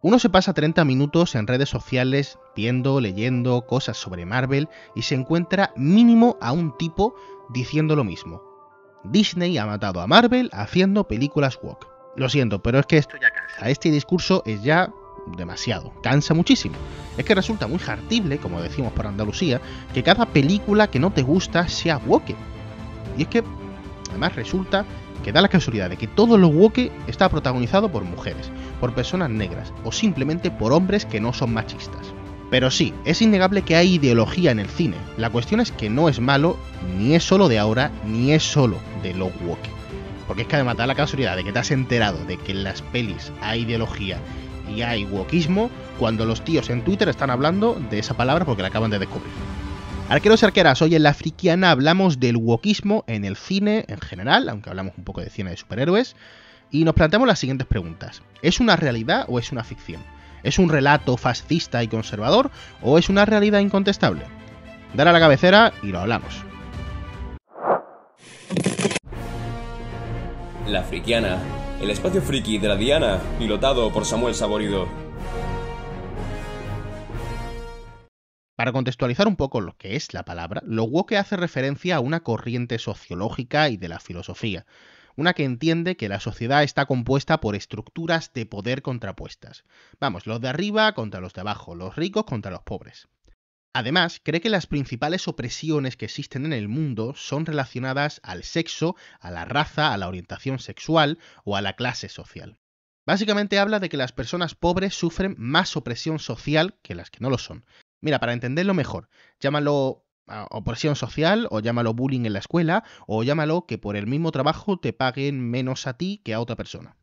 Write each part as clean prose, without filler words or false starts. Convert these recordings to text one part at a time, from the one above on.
Uno se pasa 30 minutos en redes sociales viendo, leyendo cosas sobre Marvel y se encuentra mínimo a un tipo diciendo lo mismo. Disney ha matado a Marvel haciendo películas woke. Lo siento, pero es que esto ya cansa. Este discurso es ya demasiado, cansa muchísimo. Es que resulta muy jartible, como decimos por Andalucía, que cada película que no te gusta sea woke. Y es que, además, resulta que da la casualidad de que todo lo woke está protagonizado por mujeres, por personas negras o simplemente por hombres que no son machistas. Pero sí, es innegable que hay ideología en el cine. La cuestión es que no es malo, ni es solo de ahora, ni es solo de lo woke. Porque es que además da la casualidad de que te has enterado de que en las pelis hay ideología y hay wokismo cuando los tíos en Twitter están hablando de esa palabra porque la acaban de descubrir. Arqueros y arqueras, hoy en La Frikiana hablamos del wokismo en el cine en general, aunque hablamos un poco de cine de superhéroes, y nos planteamos las siguientes preguntas. ¿Es una realidad o es una ficción? ¿Es un relato fascista y conservador o es una realidad incontestable? Dale a la cabecera y lo hablamos. La Frikiana, el espacio friki de la Diana, pilotado por Samuel Saborido. Para contextualizar un poco lo que es la palabra, lo woke hace referencia a una corriente sociológica y de la filosofía, una que entiende que la sociedad está compuesta por estructuras de poder contrapuestas. Vamos, los de arriba contra los de abajo, los ricos contra los pobres. Además, cree que las principales opresiones que existen en el mundo son relacionadas al sexo, a la raza, a la orientación sexual o a la clase social. Básicamente habla de que las personas pobres sufren más opresión social que las que no lo son. Mira, para entenderlo mejor, llámalo opresión social, o llámalo bullying en la escuela, o llámalo que por el mismo trabajo te paguen menos a ti que a otra persona.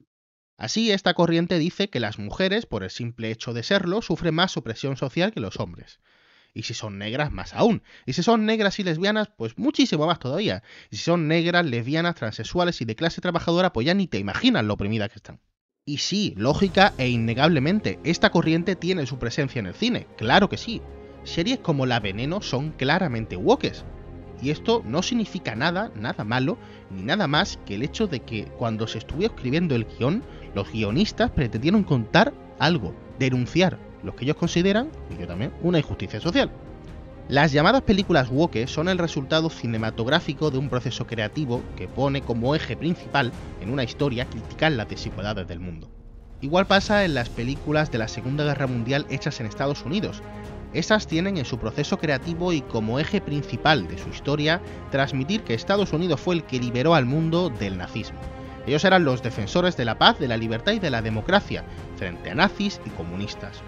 Así, esta corriente dice que las mujeres, por el simple hecho de serlo, sufren más opresión social que los hombres. Y si son negras, más aún. Y si son negras y lesbianas, pues muchísimo más todavía. Y si son negras, lesbianas, transexuales y de clase trabajadora, pues ya ni te imaginas lo oprimidas que están. Y sí, lógica e innegablemente, esta corriente tiene su presencia en el cine, claro que sí. Series como La Veneno son claramente wokes. Y esto no significa nada malo, ni nada más que el hecho de que cuando se estuvo escribiendo el guión, los guionistas pretendieron contar algo, denunciar lo que ellos consideran, y yo también, una injusticia social. Las llamadas películas woke son el resultado cinematográfico de un proceso creativo que pone como eje principal en una historia criticar las desigualdades del mundo. Igual pasa en las películas de la Segunda Guerra Mundial hechas en Estados Unidos. Estas tienen en su proceso creativo y como eje principal de su historia transmitir que Estados Unidos fue el que liberó al mundo del nazismo. Ellos eran los defensores de la paz, de la libertad y de la democracia frente a nazis y comunistas.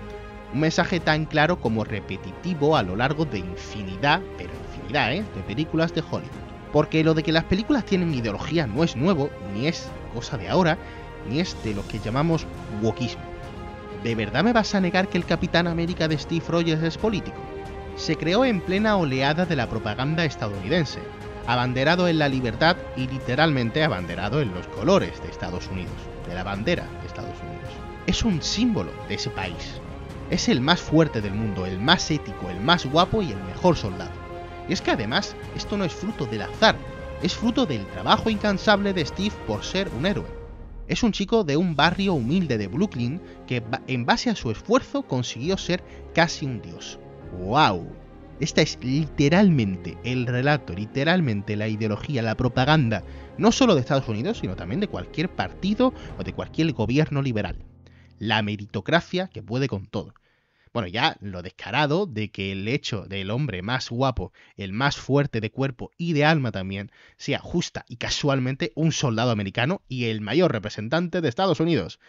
Un mensaje tan claro como repetitivo a lo largo de infinidad, pero infinidad, de películas de Hollywood. Porque lo de que las películas tienen ideología no es nuevo, ni es cosa de ahora, ni es de lo que llamamos wokismo. ¿De verdad me vas a negar que el Capitán América de Steve Rogers es político? Se creó en plena oleada de la propaganda estadounidense, abanderado en la libertad y literalmente abanderado en los colores de Estados Unidos, de la bandera de Estados Unidos. Es un símbolo de ese país. Es el más fuerte del mundo, el más ético, el más guapo y el mejor soldado. Y es que además, esto no es fruto del azar, es fruto del trabajo incansable de Steve por ser un héroe. Es un chico de un barrio humilde de Brooklyn que, en base a su esfuerzo, consiguió ser casi un dios. ¡Wow! Esta es literalmente el relato, literalmente la ideología, la propaganda, no solo de Estados Unidos, sino también de cualquier partido o de cualquier gobierno liberal. La meritocracia que puede con todo. Bueno, ya lo descarado de que el hecho del hombre más guapo, el más fuerte de cuerpo y de alma también, sea justa y casualmente un soldado americano y el mayor representante de Estados Unidos.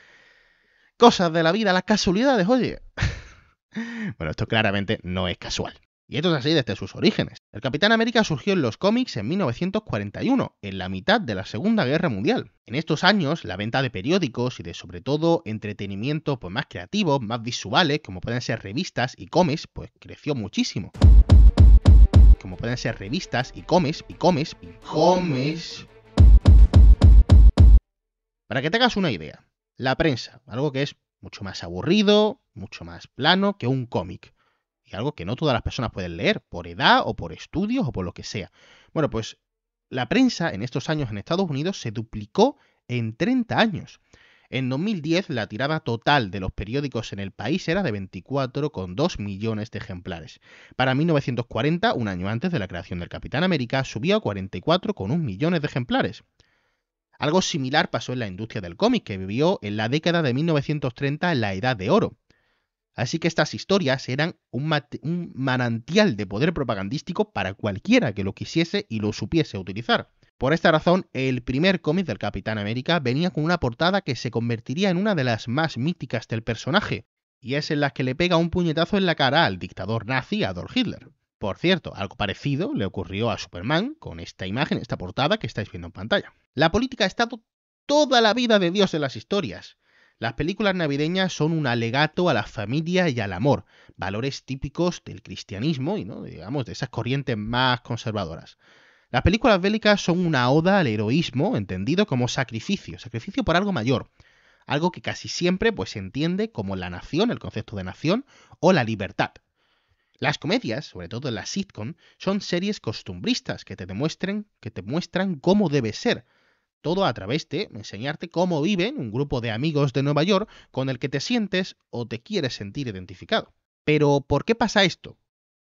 Cosas de la vida, las casualidades, oye. Bueno, esto claramente no es casual. Y esto es así desde sus orígenes. El Capitán América surgió en los cómics en 1941, en la mitad de la Segunda Guerra Mundial. En estos años, la venta de periódicos y de sobre todo entretenimiento pues, más creativos, más visuales, como pueden ser revistas y cómics, pues creció muchísimo. Como pueden ser revistas y cómics. Para que te hagas una idea, la prensa, algo que es mucho más aburrido, mucho más plano que un cómic. Y algo que no todas las personas pueden leer, por edad o por estudios o por lo que sea. Bueno, pues la prensa en estos años en Estados Unidos se duplicó en 30 años. En 2010 la tirada total de los periódicos en el país era de 24,2 millones de ejemplares. Para 1940, un año antes de la creación del Capitán América, subió a 44,1 millones de ejemplares. Algo similar pasó en la industria del cómic, que vivió en la década de 1930 en la Edad de Oro. Así que estas historias eran un manantial de poder propagandístico para cualquiera que lo quisiese y lo supiese utilizar. Por esta razón, el primer cómic del Capitán América venía con una portada que se convertiría en una de las más míticas del personaje, y es en la que le pega un puñetazo en la cara al dictador nazi Adolf Hitler. Por cierto, algo parecido le ocurrió a Superman con esta imagen, esta portada que estáis viendo en pantalla. La política ha estado toda la vida de Dios en las historias. Las películas navideñas son un alegato a la familia y al amor, valores típicos del cristianismo y, ¿no?, digamos, de esas corrientes más conservadoras. Las películas bélicas son una oda al heroísmo, entendido como sacrificio por algo mayor, algo que casi siempre pues, se entiende como la nación, el concepto de nación, o la libertad. Las comedias, sobre todo en las sitcom, son series costumbristas que te muestran cómo debe ser, todo a través de enseñarte cómo viven un grupo de amigos de Nueva York con el que te sientes o te quieres sentir identificado. Pero, ¿por qué pasa esto?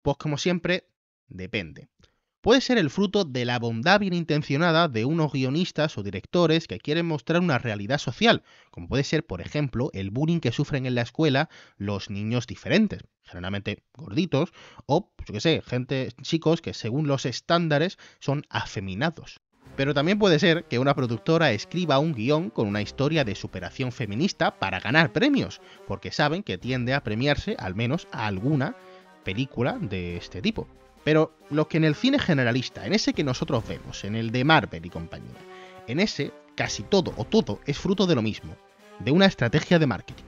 Pues como siempre, depende. Puede ser el fruto de la bondad bien intencionada de unos guionistas o directores que quieren mostrar una realidad social, como puede ser, por ejemplo, el bullying que sufren en la escuela los niños diferentes, generalmente gorditos, o, yo qué sé, chicos que según los estándares son afeminados. Pero también puede ser que una productora escriba un guión con una historia de superación feminista para ganar premios, porque saben que tiende a premiarse al menos a alguna película de este tipo. Pero lo que en el cine generalista, en ese que nosotros vemos, en el de Marvel y compañía, en ese casi todo o todo es fruto de lo mismo, de una estrategia de marketing.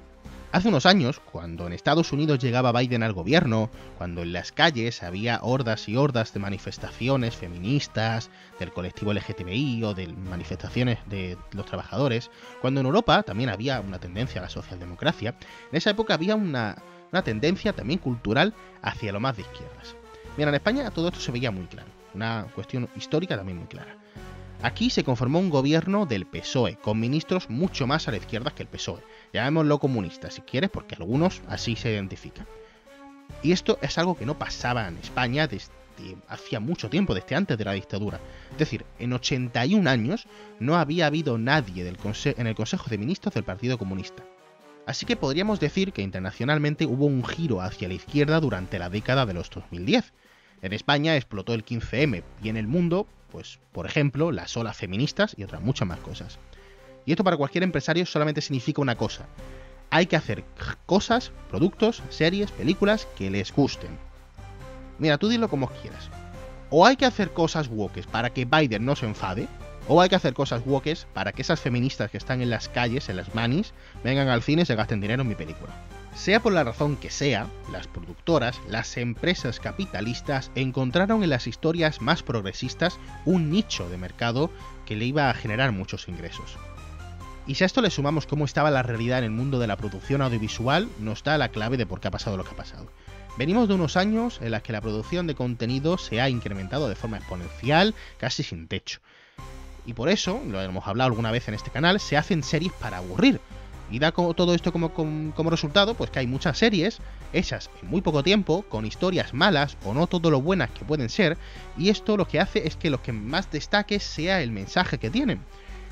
Hace unos años, cuando en Estados Unidos llegaba Biden al gobierno, cuando en las calles había hordas y hordas de manifestaciones feministas, del colectivo LGTBI o de manifestaciones de los trabajadores, cuando en Europa también había una tendencia a la socialdemocracia, en esa época había una tendencia también cultural hacia lo más de izquierdas. Mira, en España todo esto se veía muy claro, una cuestión histórica también muy clara. Aquí se conformó un gobierno del PSOE, con ministros mucho más a la izquierda que el PSOE. Llamémoslo comunista si quieres, porque algunos así se identifican. Y esto es algo que no pasaba en España desde hacía mucho tiempo, desde antes de la dictadura. Es decir, en 81 años no había habido nadie en el Consejo de Ministros del Partido Comunista. Así que podríamos decir que internacionalmente hubo un giro hacia la izquierda durante la década de los 2010. En España explotó el 15M y en el mundo, pues, por ejemplo, las olas feministas y otras muchas más cosas. Y esto para cualquier empresario solamente significa una cosa. Hay que hacer cosas, productos, series, películas que les gusten. Mira, tú dilo como quieras. O hay que hacer cosas woke para que Biden no se enfade, o hay que hacer cosas woke para que esas feministas que están en las calles, en las manis, vengan al cine y se gasten dinero en mi película. Sea por la razón que sea, las productoras, las empresas capitalistas encontraron en las historias más progresistas un nicho de mercado que le iba a generar muchos ingresos. Y si a esto le sumamos cómo estaba la realidad en el mundo de la producción audiovisual, nos da la clave de por qué ha pasado lo que ha pasado. Venimos de unos años en los que la producción de contenido se ha incrementado de forma exponencial, casi sin techo. Y por eso, lo hemos hablado alguna vez en este canal, se hacen series para aburrir. Y da todo esto como resultado, pues que hay muchas series hechas en muy poco tiempo, con historias malas o no todo lo buenas que pueden ser, y esto lo que hace es que lo que más destaque sea el mensaje que tienen.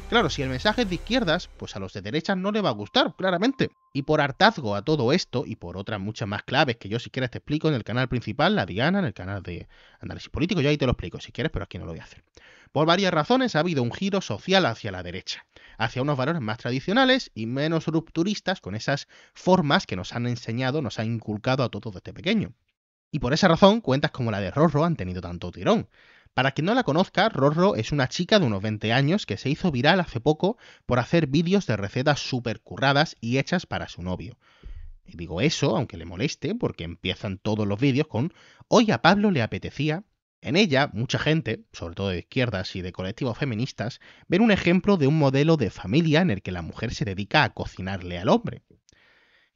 Claro, si el mensaje es de izquierdas, pues a los de derechas no les va a gustar, claramente. Y por hartazgo a todo esto, y por otras muchas más claves que yo si quieres te explico en el canal principal, La Diana, en el canal de Análisis Político, yo ahí te lo explico si quieres, pero aquí no lo voy a hacer. Por varias razones ha habido un giro social hacia la derecha, hacia unos valores más tradicionales y menos rupturistas con esas formas que nos han enseñado, nos han inculcado a todos desde pequeño. Y por esa razón, cuentas como la de Rorro han tenido tanto tirón. Para quien no la conozca, Rorro es una chica de unos 20 años que se hizo viral hace poco por hacer vídeos de recetas súper curradas y hechas para su novio. Y digo eso, aunque le moleste, porque empiezan todos los vídeos con «Hoy a Pablo le apetecía». En ella, mucha gente, sobre todo de izquierdas y de colectivos feministas, ven un ejemplo de un modelo de familia en el que la mujer se dedica a cocinarle al hombre.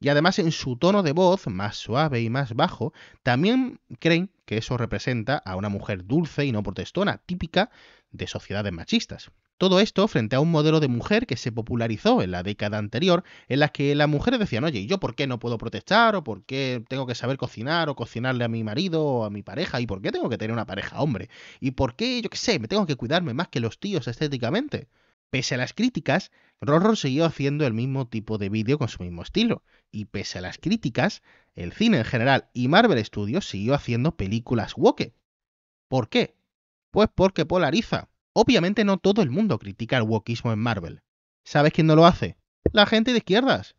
Y además en su tono de voz, más suave y más bajo, también creen que eso representa a una mujer dulce y no protestona, típica de sociedades machistas. Todo esto frente a un modelo de mujer que se popularizó en la década anterior, en la que las mujeres decían, oye, ¿y yo por qué no puedo protestar? ¿O por qué tengo que saber cocinar o cocinarle a mi marido o a mi pareja? ¿Y por qué tengo que tener una pareja hombre? ¿Y por qué, yo qué sé, me tengo que cuidarme más que los tíos estéticamente? Pese a las críticas, Rorro siguió haciendo el mismo tipo de vídeo con su mismo estilo. Y pese a las críticas, el cine en general y Marvel Studios siguió haciendo películas woke. ¿Por qué? Pues porque polariza. Obviamente no todo el mundo critica el wokismo en Marvel. ¿Sabes quién no lo hace? La gente de izquierdas.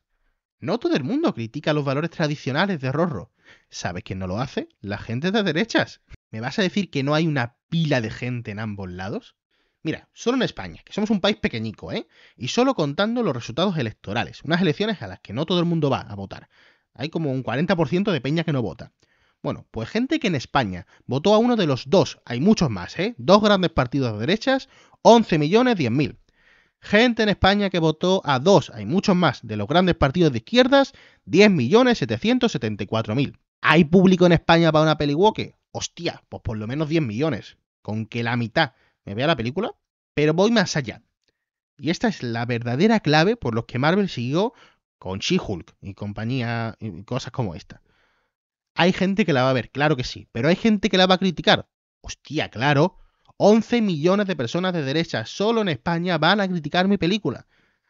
No todo el mundo critica los valores tradicionales de Rorro. ¿Sabes quién no lo hace? La gente de derechas. ¿Me vas a decir que no hay una pila de gente en ambos lados? Mira, solo en España, que somos un país pequeñico, ¿eh? Y solo contando los resultados electorales, unas elecciones a las que no todo el mundo va a votar. Hay como un 40% de peña que no vota. Bueno, pues gente que en España votó a uno de los dos, hay muchos más, ¿eh? Dos grandes partidos de derechas, 11 millones 10.000. Gente en España que votó a dos, hay muchos más, de los grandes partidos de izquierdas, 10.774.000. ¿Hay público en España para una peli woke? Hostia, pues por lo menos 10 millones. Con que la mitad me vea la película, pero voy más allá. Y esta es la verdadera clave por los que Marvel siguió con She-Hulk y compañía y cosas como esta. Hay gente que la va a ver, claro que sí, pero hay gente que la va a criticar. Hostia, claro, 11 millones de personas de derecha solo en España van a criticar mi película.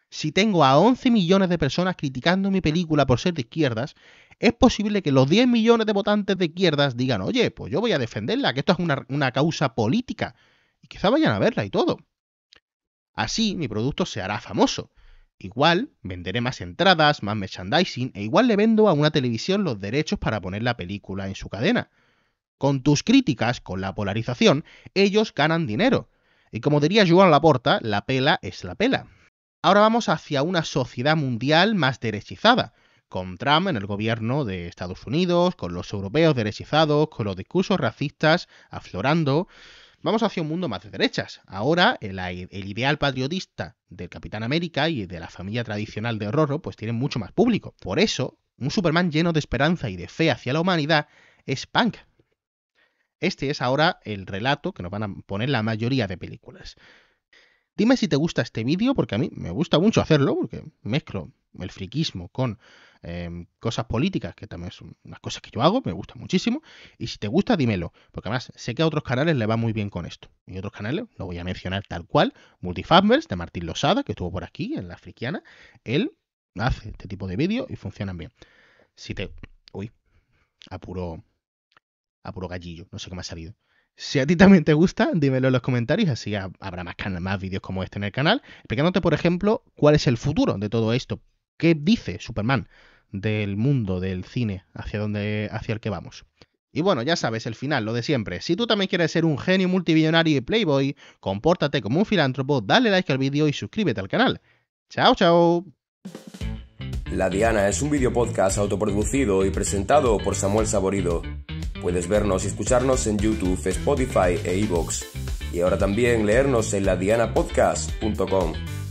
Si tengo a 11 millones de personas criticando mi película por ser de izquierdas, es posible que los 10 millones de votantes de izquierdas digan, oye, pues yo voy a defenderla, que esto es una causa política. Y quizá vayan a verla y todo. Así mi producto se hará famoso. Igual venderé más entradas, más merchandising, e igual le vendo a una televisión los derechos para poner la película en su cadena. Con tus críticas, con la polarización, ellos ganan dinero. Y como diría Joan Laporta, la pela es la pela. Ahora vamos hacia una sociedad mundial más derechizada, con Trump en el gobierno de Estados Unidos, con los europeos derechizados, con los discursos racistas aflorando. Vamos hacia un mundo más de derechas. Ahora el ideal patriotista del Capitán América y de la familia tradicional de Rorro pues tiene mucho más público. Por eso, un Superman lleno de esperanza y de fe hacia la humanidad es punk. Este es ahora el relato que nos van a poner la mayoría de películas. Dime si te gusta este vídeo, porque a mí me gusta mucho hacerlo, porque mezclo el friquismo con cosas políticas, que también son unas cosas que yo hago, me gusta muchísimo. Y si te gusta, dímelo, porque además sé que a otros canales le va muy bien con esto. Y otros canales, lo voy a mencionar tal cual, Multifambers, de Martín Losada, que estuvo por aquí, en La Frikiana, él hace este tipo de vídeos y funcionan bien. Si te... Uy, apuro gallillo, no sé qué me ha salido. Si a ti también te gusta, dímelo en los comentarios, así habrá más vídeos como este en el canal, explicándote, por ejemplo, cuál es el futuro de todo esto. ¿Qué dice Superman del mundo del cine hacia el que vamos? Y bueno, ya sabes, el final, lo de siempre. Si tú también quieres ser un genio multimillonario y playboy, compórtate como un filántropo, dale like al vídeo y suscríbete al canal. ¡Chao, chao! La Diana es un videopodcast autoproducido y presentado por Samuel Saborido. Puedes vernos y escucharnos en YouTube, Spotify e iVoox. Y ahora también leernos en ladianapodcast.com.